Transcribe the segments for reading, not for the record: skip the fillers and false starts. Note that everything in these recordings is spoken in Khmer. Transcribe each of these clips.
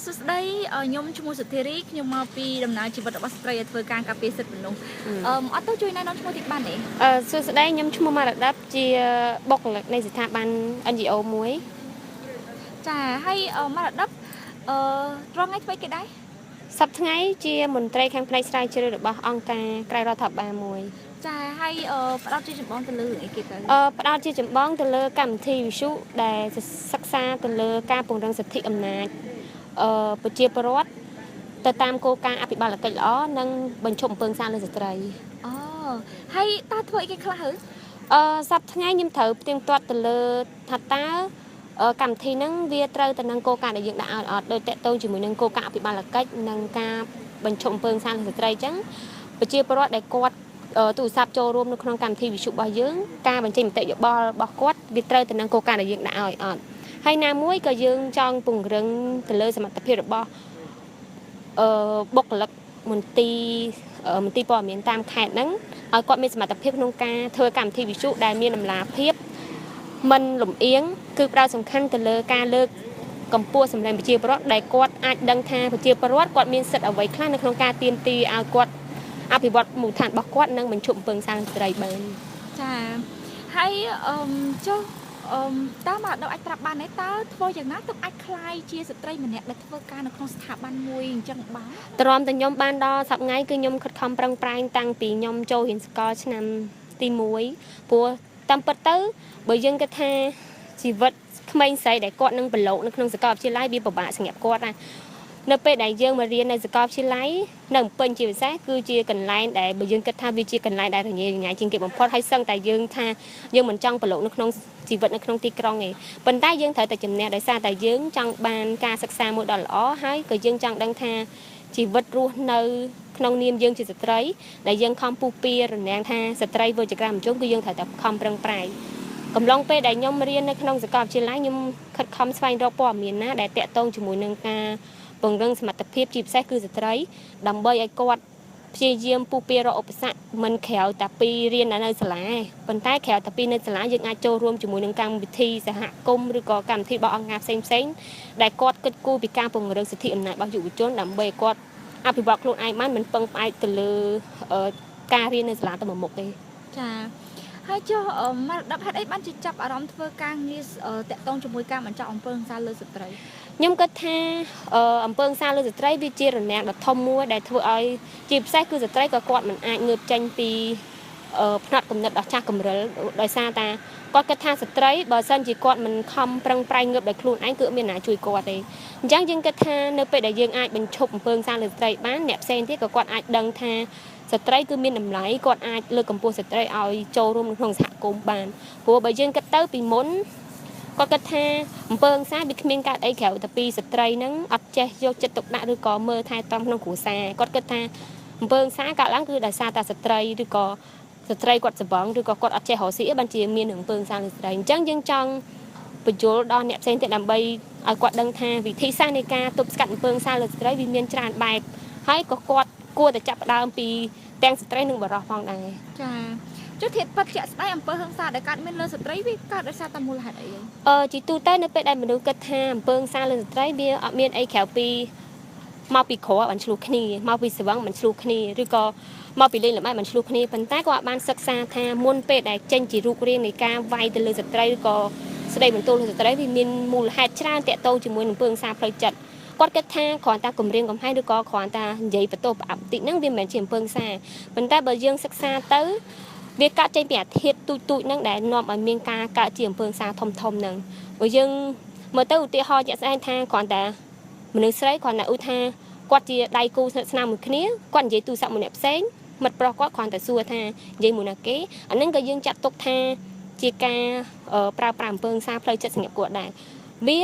សួស្តីខ្ញុំឈ្មោះសុធារីខ្ញុំមកពីដំណើរជីវិតរបស់ស្ត្រីឲ្យធ្វើការការពារសិទ្ធិមនុស្សអត់ទៅជួយណែនាំឈ្មោះតិចបានទេសួស្តីខ្ញុំឈ្មោះម៉ារ៉ាដាប់ជាបុគ្គលិកនៃស្ថាប័ន NGO មួយចាហើយម៉ារ៉ាដាប់ត្រង់ថ្ងៃធ្វើគេដែរសប្តាហ៍ថ្ងៃជាមន្ត្រីខាងផ្នែកស្រាវជ្រាវរបស់អង្គការក្រៅរដ្ឋាភិបាលមួយចាហើយផ្ដោតជាចម្បងទៅលើអីគេទៅផ្ដោតជាចម្បងទៅលើកម្មវិធីវិទ្យុដែលសិក្សាទៅលើការពង្រឹងសិទ្ធិអំណាចប្រជាពលរដ្ឋទៅតាមគោលការណ៍អភិបាលកិច្ចល្អនិងបញ្ឈប់អំពើហិង្សាលើស្ត្រីអូហើយតើធ្វើអីគេខ្លះហើយសប្តាហ៍ថ្ងៃខ្ញុំត្រូវផ្ទៀងផ្ទាត់ទៅលើថាតើកម្មវិធីហ្នឹងវាត្រូវទៅនឹងគោលការណ៍ដែលយើងដាក់ឲ្យអត់ដោយតកតងជាមួយនឹងគោលការណ៍អភិបាលកិច្ចនិងការបញ្ឈប់អំពើហិង្សាលើស្ត្រីអញ្ចឹងប្រជាពលរដ្ឋដែលគាត់ទូរស័ព្ទចូលរួមនៅក្នុងកម្មវិធីវិទ្យុរបស់យើងការបញ្ចេញមតិយោបល់របស់គាត់វាត្រូវទៅនឹងគោលការណ៍ដែលយើងដាក់ឲ្យអត់ហើយណាមួយក៏យើងចង់ពង្រឹងទៅលើសមត្ថភាពរបស់បុគ្គលិកមន្ទីរព័ត៌មានតាមខេត្តហ្នឹងឲ្យគាត់មានសមត្ថភាពក្នុងការធ្វើកម្មវិធីវិទ្យុដែលមានតម្លាភាពមិនលំអៀងគឺផ្ដោតសំខាន់ទៅលើការលើកកម្ពស់សម្លេងប្រជាពលរដ្ឋដែលគាត់អាចដឹងថាប្រជាពលរដ្ឋគាត់មានសិទ្ធិអ្វីខ្លះនៅក្នុងការទាមទារឲ្យគាត់អភិវឌ្ឍមូលដ្ឋានរបស់គាត់និងបញ្ឈប់អំពើហិង្សាស្ត្រីបានចាហើយចុះតើមកដល់អាចប្រាប់បានទេតើធ្វើយ៉ាងណាទើបអាចคลายជាស្ត្រីម្នាក់ដែលធ្វើការនៅក្នុងស្ថាប័នមួយអញ្ចឹងបានទ្រាំតែខ្ញុំបានដល់សប្តាហ៍ថ្ងៃគឺខ្ញុំខិតខំប្រឹងប្រែងតាំងពីខ្ញុំចូលរៀនសាកលឆ្នាំទី1ព្រោះតាមពិតទៅបើយើងគិតថាជីវិតក្មេងស្រីដែលគាត់នឹងប្រឡូកនៅក្នុងសាកលវិទ្យាល័យវាពិបាកសម្រាប់គាត់ណានៅពេលដែលយើងមករៀននៅសាកលវិទ្យាល័យនៅពេញជាពិសេសគឺជាកន្លែងដែលបើយើងគិតថាវាជាកន្លែងដែលរញ៉េរញ៉ៃជាងគេបំផុតហើយសឹងតែយើងថាយើងមិនចង់ប្រឡូកនៅក្នុងជីវិតនៅក្នុងទីក្រុងទេប៉ុន្តែយើងត្រូវតែជំនះដោយសារតែយើងចង់បានការសិក្សាមួយដ៏ល្អហើយក៏យើងចង់ដឹងថាជីវិតរស់នៅក្នុងនាមយើងជាស្ត្រីដែលយើងខំពុះពៀរណាំងថាស្ត្រីវិជ្ជកម្មជុំគឺយើងត្រូវតែខំប្រឹងប្រែងកំឡុងពេលដែលខ្ញុំរៀននៅក្នុងសាកលវិទ្យាល័យខ្ញុំខិតខំស្វែងរកព័ត៌មានណាដែលតាក់ទងជាមួយនឹងការពង្រឹងសមត្ថភាពជាពិសេសគឺស្ត្រីដើម្បីឲ្យគាត់ព្យាយាមពុះពៀរកឧបសគ្គមិនក្រៅតែពីរៀននៅសាលាប៉ុន្តែក្រៅតែពីនៅសាលាយើងអាចចូលរួមជាមួយនឹងកម្មវិធីសហគមន៍ឬក៏កម្មវិធីរបស់អង្គការផ្សេងដែលគាត់គិតគូរពីការពង្រឹងសិទ្ធិអំណាចរបស់យុវជនដើម្បីឲ្យគាត់អភិវឌ្ឍខ្លួនឯងបានមិនពឹងផ្អែកទៅលើការរៀននៅសាលាទៅមុខទេចាហើយចុះមកដល់ហេតុអីបានជាចាប់អារម្មណ៍ធ្វើការងារតាក់ទងជាមួយការបញ្ចប់អំពើហិង្សាលើស្ត្រីខ្ញុំគិតថាអំពើហិង្សាលើស្ត្រីវាជារនាំងដ៏ធំមួយដែលធ្វើឲ្យជាពិសេសគឺស្ត្រីក៏គាត់មិនអាចងើបចេញពីផ្នត់គំនិតដ៏ចាស់កម្រិលដោយសារតែគាត់គិតថាស្ត្រីបើសិនជាគាត់មិនខំប្រឹងប្រែងងើបដោយខ្លួនឯងគឺមានអ្នកជួយគាត់ទេអញ្ចឹងយើងគិតថានៅពេលដែលយើងអាចបញ្ឈប់អំពើហិង្សាលើស្ត្រីបានអ្នកផ្សេងទៀតក៏គាត់អាចដឹងថាស្ត្រីគឺមានតម្លៃគាត់អាចលើកកម្ពស់ស្ត្រីឲ្យចូលរួមនៅក្នុងសហគមន៍បានព្រោះបើយើងគិតទៅពីមុនគាត់គិតថាអំពើហិង្សាវាគ្មានកើតអីក្រៅតែពីស្ត្រីហ្នឹងអត់ចេះយកចិត្តទុកដាក់ឬក៏មើលថែទាំក្នុងគ្រួសារគាត់គិតថាអំពើហិង្សាកើតឡើងគឺដោយសារតែស្ត្រីឬក៏ស្ត្រីគាត់សបងឬក៏គាត់អត់ចេះរកស៊ីបានជាមានអំពើហិង្សាលើស្ត្រីអញ្ចឹងយើងចង់បញ្យល់ដល់អ្នកផ្សេងទៀតដើម្បីឲ្យគាត់ដឹងថាវិធីសាស្ត្រនៃការទប់ស្កាត់អំពើហិង្សាលើស្ត្រីវាមានច្រើនបែបហើយក៏គាត់គួរតែចាប់ផ្ដើមពីទាំងស្ត្រីនិងបុរសផងដែរចាចុះធាតុពិតជាក់ស្ដែងអំពើហិង្សាដែលកើតមានលើស្ត្រីវាកើតដោយសារតែមូលហេតុអីជីទូទៅនៅពេលដែលមនុស្សគិតថាអំពើហិង្សាលើស្ត្រីវាអត់មានអីក្រៅពីមកពីក្របានឆ្លោះគ្នាមកពីស្វឹងបានឆ្លោះគ្នាឬក៏មកពីលេងល្បែងបានឆ្លោះគ្នាប៉ុន្តែគាត់បានសិក្សាថាមុនពេលដែលចេញជារូបរាងនៃការវាយទៅលើស្ត្រីឬក៏ស្ដីបន្ទោសលើស្ត្រីវាមានមូលហេតុច្រើនតាក់ទងជាមួយនឹងអំពើហិង្សាផ្លូវចិត្តគាត់គិតថាគ្រាន់តែគម្រាមកំហែងឬក៏គ្រាន់តែនិយាយបន្ទោសប្រអាប់បន្តិចហ្នឹងវាមិនមែនជាអំពើហិង្សាប៉ុន្តែបើយើងសិក្សាទៅវាកើតចេញពីអាធាតុទូចហ្នឹងដែលនាំឲ្យមានការកើតជាអំពើហិង្សាធំហ្នឹងបើយើងមើលទៅឧទាហរណ៍ជាក់ស្ដែងថាគ្រាន់តែមនុស្សស្រីគ្រាន់តែឧទាហរណ៍គាត់ជាដៃគូស្និទ្ធស្នាលមួយគ្នាគាត់និយាយទូរស័ព្ទមួយអ្នកផ្សេងមិត្តប្រុសគាត់គ្រាន់តែសួរថានិយាយមួយណាគេអាហ្នឹងក៏យើងចាត់ទុកថាជាការប្រើប្រាស់អំពើហិង្សាផ្លូវចិត្តសម្រាប់គាត់ដែរវា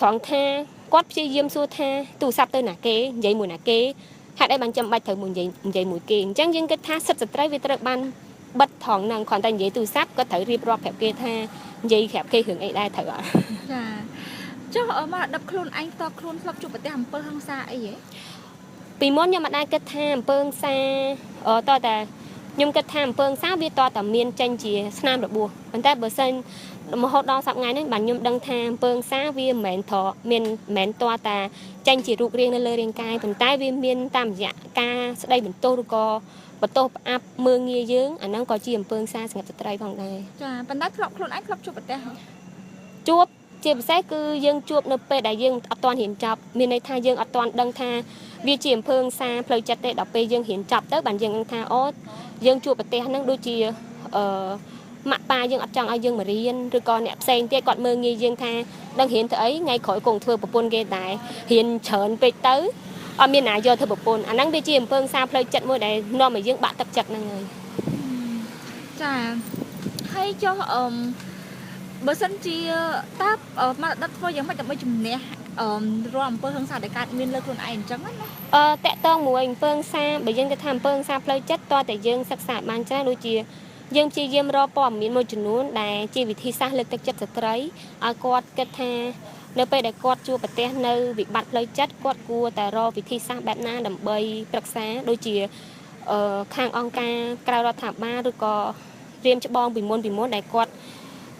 ត្រង់ថាគាត់ព្យាយាមសួរថាទូរស័ព្ទទៅណាគេនិយាយមួយណាគេហេតុអីបានចាំបាច់ត្រូវមួយនិយាយមួយគេអញ្ចឹងយើងគិតថាសិទ្ធិស្ត្រីវាត្រូវបានបិទត្រង់ហ្នឹងគ្រាន់តែនិយាយទូរស័ព្ទក៏ត្រូវរៀបរាប់ប្រាប់គេថានិយាយប្រាប់គេរឿងអីដែរត្រូវអត់ចាចុះមកដឹកខ្លួនឯងតខ្លួនធ្លាប់ជួបប្រទះអំពើហិង្សាអីហ៎ពីមុនខ្ញុំមិនដែលគិតថាអំពើហិង្សាតតែ ខ្ញុំគិតថាអំពើសាវាតតែមានចេញជាស្នាមរបួសប៉ុន្តែបើសិនមហូតដល់សប្តាហ៍នេះបាទខ្ញុំដឹងថាអំពើសាវាមិនមែនតតែចេញជារូបរាងនៅលើរាងកាយប៉ុន្តែវាមានតាមរយៈការស្ដីបន្ទោសឬក៏បន្ទោសផ្អាប់មើងងាយយើងអាហ្នឹងក៏ជាអំពើសាសម្រាប់ស្ត្រីផងដែរចាប៉ុន្តែធ្លាប់ខ្លួនឯងធ្លាប់ជួបប្រទេសជួបជាពិសេសគឺយើងជួបនៅពេលដែលយើងអត់ទាន់រៀនចប់មានន័យថាយើងអត់ទាន់ដឹងថាវាជាអំពើសាផ្លូវចិត្តទេដល់ពេលយើងរៀនចប់ទៅបានយើងដឹងថាអូយើងជួបប្រទេសហ្នឹងដូចជាម៉ាក់ប៉ាយើងអត់ចង់ឲ្យយើងមករៀនឬក៏អ្នកផ្សេងទៀតគាត់មើលងាយយើងថាដឹងរៀនទៅអីថ្ងៃក្រោយគង់ធ្វើប្រពន្ធគេដែររៀនច្រើនពេកទៅអត់មានណាយកធ្វើប្រពន្ធអាហ្នឹងវាជាអំពើសាផ្លូវចិត្តមួយដែលនាំឲ្យយើងបាក់ទឹកចិត្តហ្នឹងហើយចាហើយចុះបើសិនជាតើមកដឹកធ្វើយ៉ាងម៉េចដើម្បីជំនះរាល់អំពើហិង្សាដែលកើតមានលើខ្លួនឯងអញ្ចឹងណាតកតងមួយអំពើហិង្សាបើយើងទៅថាអំពើហិង្សាផ្លូវចិត្តតើតែយើងសិក្សាបានច្រើនដូចជាយើងព្យាយាមរកព័ត៌មានមួយចំនួនដែលជាវិធីសាស្ត្រលើកទឹកចិត្តស្ត្រីឲ្យគាត់គិតថានៅពេលដែលគាត់ជួបប្រទះនៅវិបត្តិផ្លូវចិត្តគាត់គួរតែរកវិធីសាស្ត្របែបណាដើម្បីប្រឹក្សាដូចជាខាងអង្គការក្រៅរដ្ឋាភិបាលឬក៏រៀមច្បងពីមុនដែលគាត់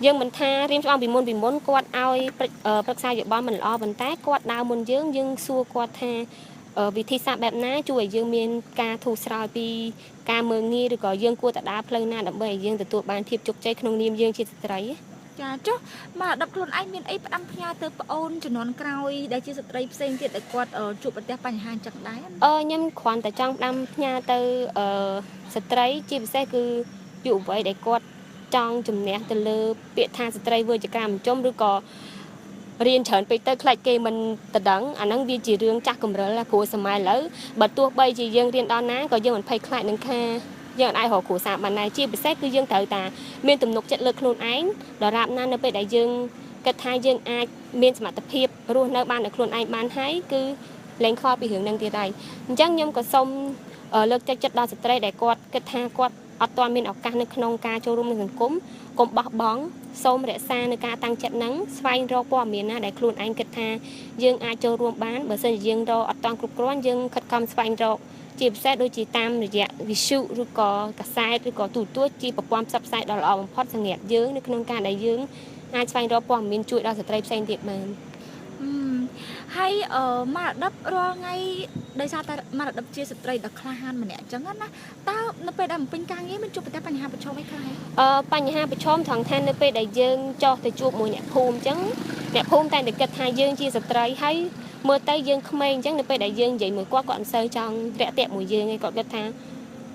យើងមិនថារៀមច្បងពីមុនគាត់ឲ្យប្រឹក្សាយោបល់មិនល្អប៉ុន្តែគាត់ដើរមុនយើងសួរគាត់ថាវិធីសាស្ត្របែបណាជួយឲ្យយើងមានការធូរស្រាលពីការមើងងាយឬក៏យើងគួរតែដើរផ្លូវណាដើម្បីឲ្យយើងទទួលបានភាពជោគជ័យក្នុងនាមយើងជាស្ត្រីចាចុះមកដល់ខ្លួនឯងមានអីផ្ដាំផ្ញើទៅប្អូនជំនាន់ក្រោយដែលជាស្ត្រីផ្សេងទៀតដែលគាត់ជួបប្រទះបញ្ហាអញ្ចឹងដែរខ្ញុំគ្រាន់តែចង់ផ្ដាំផ្ញើទៅស្ត្រីជាពិសេសគឺយុវវ័យដែលគាត់ចង់ជំនះទៅលើពាក្យថាស្ត្រីធ្វើជាការមិនចំឬក៏រៀនច្រើនពេកទៅខ្លាចគេមិនដណ្ដឹងអាហ្នឹងវាជារឿងចាស់កម្រិលព្រោះសម័យឥឡូវបើទោះបីជាយើងរៀនដល់ណាក៏យើងមិនភ័យខ្លាចនឹងថាយើងអាចរកគ្រួសារបានដែរជាពិសេសគឺយើងត្រូវតាមានទំនុកចិត្តលើខ្លួនឯងដរាបណានៅពេលដែលយើងគិតថាយើងអាចមានសមត្ថភាពរស់នៅបានដោយខ្លួនឯងបានហើយគឺលែងខ្វល់ពីរឿងហ្នឹងទៀតហើយអញ្ចឹងខ្ញុំក៏សូមលើកទឹកចិត្តដល់ស្ត្រីដែលគាត់គិតថាគាត់អត់ទាន់មានឱកាសនៅក្នុងការចូលរួមក្នុងសង្គមកុំបោះបង់សូមរក្សានៅការតាំងចិត្តហ្នឹងស្វែងរកព័ត៌មានណាដែលខ្លួនឯងគិតថាយើងអាចចូលរួមបានបើសិនជាយើងរកអត់ទាន់គ្រប់គ្រាន់យើងខិតខំស្វែងរកជាពិសេសដូចជាតាមរយៈវិទ្យុឬក៏កាសែតឬក៏ទូរទស្សន៍ជាប្រព័ន្ធផ្សព្វផ្សាយដ៏ល្អបំផុតសម្រាប់យើងនៅក្នុងការដែលយើងអាចស្វែងរកព័ត៌មានជួយដល់ស្ត្រីផ្សេងទៀតបានហើយមរតករាល់ថ្ងៃដោយសារតែមរតកជាស្ត្រីដ៏ក្លាហានម្នាក់អញ្ចឹងណាតើនៅពេលដែលបំពេញការងារមានជួបប្រទះបញ្ហាប្រឈមអីខ្លះបញ្ហាប្រឈមត្រង់ថានៅពេលដែលយើងចោះទៅជួបមួយអ្នកភូមិអញ្ចឹងអ្នកភូមិតែតែគិតថាយើងជាស្ត្រីហើយមើលទៅយើងក្មេងអញ្ចឹងនៅពេលដែលយើងនិយាយមួយគាត់មិនសូវចង់រាក់ទាក់មួយយើងឯងគាត់គិតថា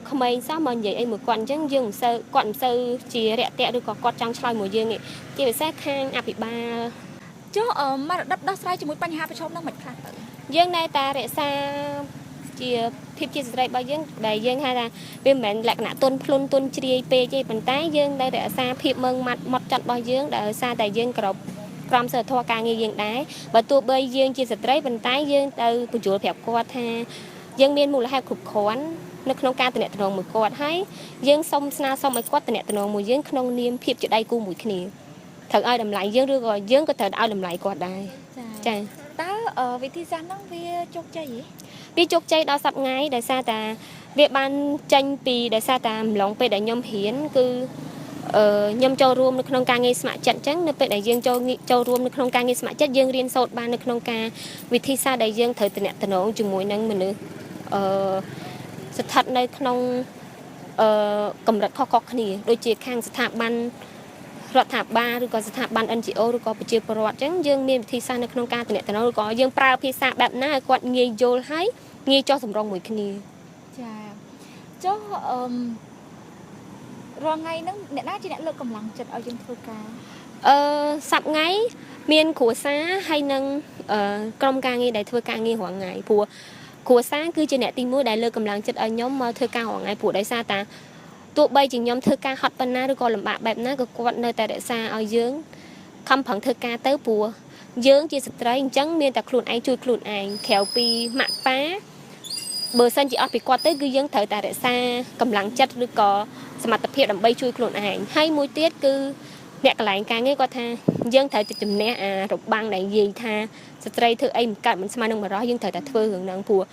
ក្មេងសោះមកនិយាយអីមួយគាត់អញ្ចឹងយើងគាត់មិនសូវជារាក់ទាក់ឬក៏គាត់ចង់ឆ្លើយមួយយើងឯងជាពិសេសខាងអភិបាលចុះមរតកដោះស្រាយជាមួយបញ្ហាប្រឈមនោះមិនខ្លះទៅយើងនៅតែរក្សាជាភាពជាស្ត្រីរបស់យើងដែលយើងហៅថាវាមិនមែនលក្ខណៈទន់ភ្លន់ទន់ជ្រាយពេកទេប៉ុន្តែយើងនៅតែរក្សាភាពម៉ឺងម៉ាត់ម៉ត់ចត់របស់យើងដែលសារតែយើងក្រមសីលធម៌ការងារយើងដែរបើទោះបីយើងជាស្ត្រីប៉ុន្តែយើងទៅបញ្ចូលប្រាប់គាត់ថាយើងមានមូលហេតុគ្រប់គ្រាន់នៅក្នុងការតំណែងមួយគាត់ហើយយើងសូមស្នើសុំឲ្យគាត់តំណែងមួយយើងក្នុងនាមភាពជាដៃគូមួយគ្នាត្រូវឲ្យតម្លៃយើងឬក៏យើងក៏ត្រូវឲ្យតម្លៃគាត់ដែរចាតើវិធីសាស្ត្រហ្នឹងវាជោគជ័យវាជោគជ័យដល់សប្តាហ៍ដោយសារតែវាបានចេញពីដោយសារតែម្លងពេលដែលខ្ញុំរៀនគឺខ្ញុំចូលរួមនៅក្នុងការងារស្ម័គ្រចិត្តអញ្ចឹងនៅពេលដែលយើងចូលរួមនៅក្នុងការងារស្ម័គ្រចិត្តយើងរៀនសូត្របាននៅក្នុងការវិធីសាស្ត្រដែលយើងត្រូវតំណែងជាមួយនឹងមនុស្សស្ថិតនៅក្នុងកម្រិតខុសៗគ្នាដូចជាខាងស្ថាប័នរដ្ឋាភិបាលឬក៏ស្ថាប័ន NGO ឬក៏ប្រជាពលរដ្ឋអញ្ចឹងយើងមានវិធីសាស្ត្រនៅក្នុងការតំណែងឬក៏យើងប្រើភាសាបែបណាឲ្យគាត់ងាយយល់ហើយងាយចោះសម្រុងមួយគ្នាចាចុះរាល់ថ្ងៃហ្នឹងអ្នកណាជាអ្នកលើកកម្លាំងចិត្តឲ្យយើងធ្វើការសប្តាហ៍ថ្ងៃមានគ្រួសារហើយនឹងក្រុមការងារដែលធ្វើការងាររាល់ថ្ងៃព្រោះគ្រួសារគឺជាអ្នកទី1ដែលលើកកម្លាំងចិត្តឲ្យខ្ញុំមកធ្វើការរាល់ថ្ងៃព្រោះដោយសារតាទោះបីជាខ្ញុំធ្វើការហត់ប៉ុណ្ណាឬក៏លំបាកបែបណាក៏គាត់នៅតែរក្សាឲ្យយើងខំប្រឹងធ្វើការទៅព្រោះយើងជាស្ត្រីអញ្ចឹងមានតែខ្លួនឯងជួយខ្លួនឯងក្រៅពីម៉ាក់ប៉ាបើសិនជាអត់ពីគាត់ទៅគឺយើងត្រូវតែរក្សាកម្លាំងចិត្តឬក៏សមត្ថភាពដើម្បីជួយខ្លួនឯងហើយមួយទៀតគឺអ្នកកន្លែងការងារគាត់ថាយើងត្រូវតែជំនះអារបាំងដែលនិយាយថាស្ត្រីធ្វើអីមិនកើតមិនស្មើនឹងបរិសុទ្ធយើងត្រូវតែធ្វើរឿងហ្នឹងព្រោះ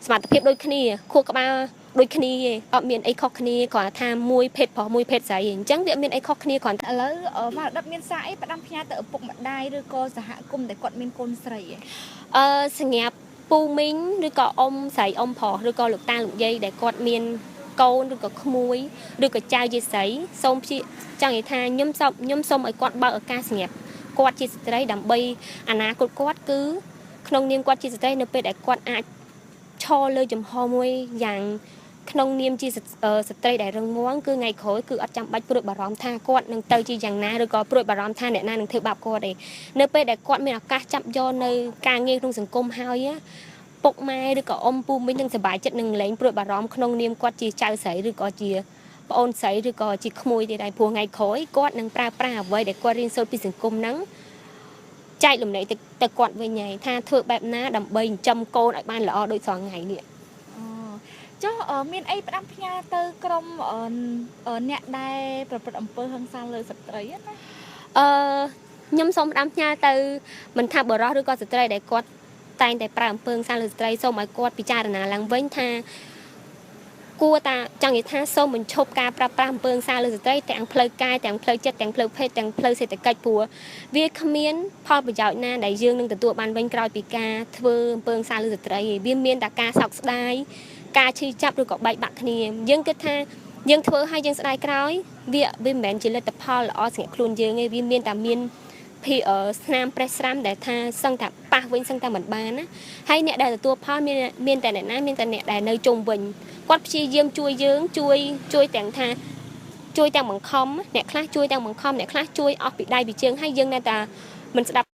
សមត្ថភាពដូចគ្នាខួរក្បាល ដូចគ្នាឯងអត់មានអីខុសគ្នាគ្រាន់ថាមួយភេទប្រុសមួយភេទស្រីឯងអញ្ចឹងវាមានអីខុសគ្នាគ្រាន់តែ ឥឡូវមរតកមានសារអីផ្ដាំផ្ញើទៅឪពុកម្ដាយឬក៏សហគមន៍ដែលគាត់មានកូនស្រីឯង សម្រាប់ពូមីងឬក៏អ៊ំស្រីអ៊ំប្រុសឬក៏លោកតាលោកយាយដែលគាត់មានកូនឬក៏ក្មួយឬក៏ចៅជាស្រីសូមចង់និយាយថាខ្ញុំសូមឲ្យគាត់បើកឱកាសសម្រាប់គាត់ជាស្ត្រីដើម្បីអនាគតគាត់គឺក្នុងនាមគាត់ជាស្ត្រីនៅពេលដែលគាត់អាចឈរលើចំហមួយយ៉ាងក្នុងនាមជាស្ត្រីដែលរឹងមាំគឺថ្ងៃក្រោយគឺអត់ចាំបាច់ព្រួយបារម្ភថាគាត់នឹងទៅជាយ៉ាងណាឬក៏ព្រួយបារម្ភថាអ្នកណានឹងធ្វើបាបគាត់ទេនៅពេលដែលគាត់មានឱកាសចាប់យកនៅការងារក្នុងសង្គមហើយពុកម៉ែឬក៏អ៊ំពូមីងនឹងសប្បាយចិត្តនឹងលែងព្រួយបារម្ភក្នុងនាមគាត់ជាចៅស្រីឬក៏ជាប្អូនស្រីឬក៏ជាក្មួយទេដែរព្រោះថ្ងៃក្រោយគាត់នឹងប្រើប្រាស់អ្វីដែលគាត់រៀនសូត្រពីសង្គមហ្នឹងចែកលំលែកទៅគាត់វិញហើយថាធ្វើបែបណាដើម្បីចិញ្ចឹមកូនឲ្យបានល្អដូចស្រងថ្ងៃនេះចុះមានអីផ្ដាំផ្ញើទៅក្រុមអ្នកដែលប្រព្រឹត្តអំពើហិង្សាលើស្ត្រីណាខ្ញុំសូមផ្ដាំផ្ញើទៅមិនថាបរិសុទ្ធឬក៏ស្ត្រីដែលគាត់តែងតែប្រើអំពើហិង្សាលើស្ត្រីសូមឲ្យគាត់ពិចារណាឡើងវិញថាគួរតាចង់និយាយថាសូមបញ្ឈប់ការប្រើប្រាស់អំពើហិង្សាលើស្ត្រីទាំងផ្លូវកាយទាំងផ្លូវចិត្តទាំងផ្លូវភេទទាំងផ្លូវសេដ្ឋកិច្ចព្រោះវាគ្មានផលប្រយោជន៍ណាដែលយើងនឹងទទួលបានវិញក្រោយពីការធ្វើអំពើហិង្សាលើស្ត្រីវាមានតែការសោកស្ដាយការឈឺចាប់ឬក៏បែកបាក់គ្នាយើងគិតថាយើងធ្វើឲ្យយើងស្ដាយក្រោយវាមិនមែនជាលទ្ធផលល្អសម្រាប់ខ្លួនយើងទេវាមានតែមានស្នាមប្រេះស្រាំដែលថាសឹងតែប៉ះវិញសឹងតែមិនបានណាហើយអ្នកដែលទទួលផលមានតែអ្នកណាមានតែអ្នកដែលនៅជុំវិញគាត់ព្យាយាមជួយយើងជួយទាំងថាជួយទាំងបង្ខំអ្នកខ្លះជួយទាំងបង្ខំអ្នកខ្លះជួយអស់ពីដៃពីជើងហើយយើងនៅតែមិនស្ដាប់